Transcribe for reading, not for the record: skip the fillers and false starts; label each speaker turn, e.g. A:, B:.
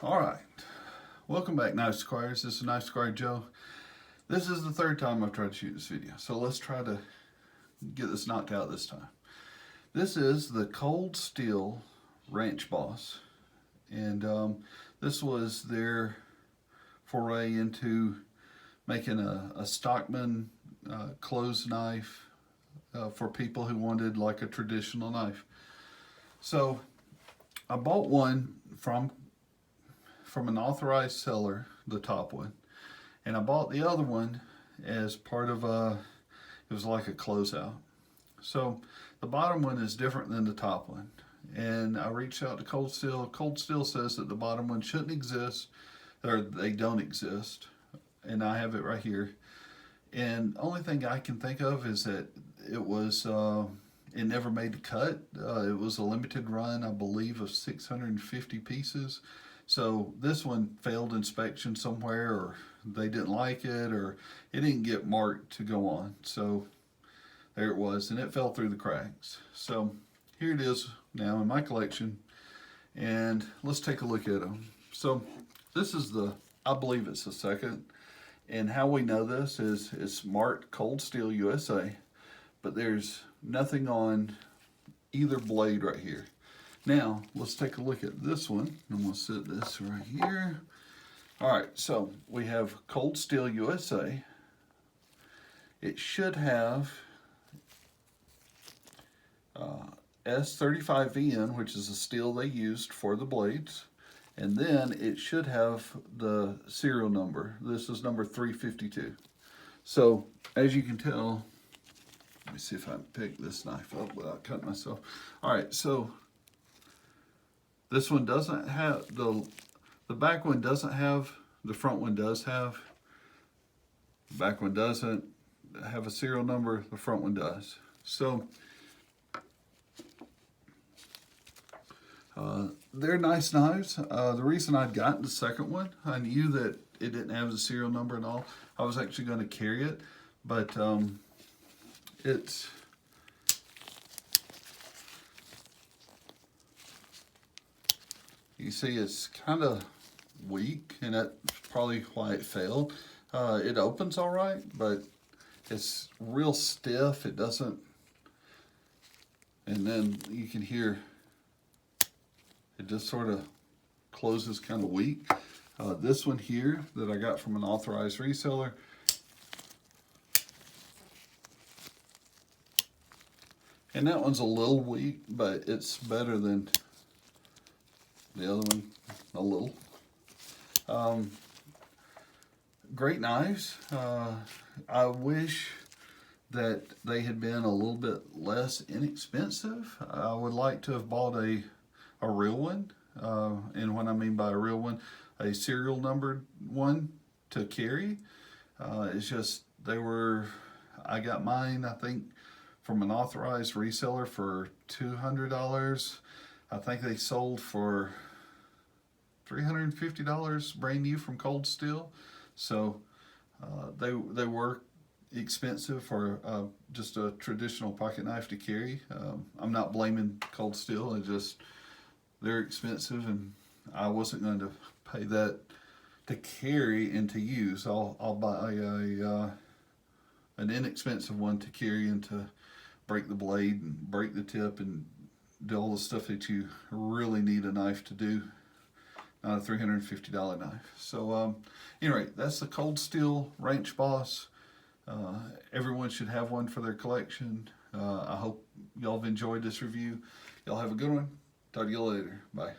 A: All right, welcome back, Knife Squires. This is Knife Squire Joe. This is the third time I've tried to shoot this video, so let's try to get this knocked out this time. This is the Cold Steel Ranch Boss, and this was their foray into making a Stockman closed knife for people who wanted like a traditional knife. So I bought one from an authorized seller, the top one, and I bought the other one as part of it was like a closeout. So the bottom one is different than the top one, and I reached out to Cold Steel. Cold Steel says that the bottom one shouldn't exist, or they don't exist, and I have it right here. And only thing I can think of is that it was it never made the cut. It was a limited run, I believe, of 650 pieces. So this one failed inspection somewhere, or they didn't like it, or it didn't get marked to go on. So there it was, and it fell through the cracks. So here it is now in my collection, and let's take a look at them. So this is I believe it's the second, and how we know this is it's marked Cold Steel USA, but there's nothing on either blade right here. Now, let's take a look at this one. I'm going to set this right here. All right, so we have Cold Steel USA. It should have S35VN, which is the steel they used for the blades. And then it should have the serial number. This is number 352. So, as you can tell, let me see if I can pick this knife up without cutting myself. All right, so this one doesn't have, the back one doesn't have, the front one does have. The back one doesn't have a serial number, the front one does. So, they're nice knives. The reason I'd gotten the second one, I knew that it didn't have the serial number and all. I was actually going to carry it, but it's, you see it's kind of weak, and that's probably why it failed. It opens all right, but it's real stiff. It doesn't, and then you can hear it just sort of closes kind of weak. This one here that I got from an authorized reseller, and that one's a little weak, but it's better than the other one, a little. Great knives. I wish that they had been a little bit less inexpensive. I would like to have bought a real one, and what I mean by a real one, a serial numbered one to carry. It's just I got mine, I think, from an authorized reseller for $200. I think they sold for $350 brand new from Cold Steel. So they were expensive for just a traditional pocket knife to carry. I'm not blaming Cold Steel, they're expensive, and I wasn't going to pay that to carry and to use. I'll buy an inexpensive one to carry and to break the blade and break the tip and do all the stuff that you really need a knife to do, not a $350 knife. So anyway, that's the Cold Steel Ranch Boss. Everyone should have one for their collection. I hope y'all have enjoyed this review. Y'all have a good one. Talk to you later. Bye.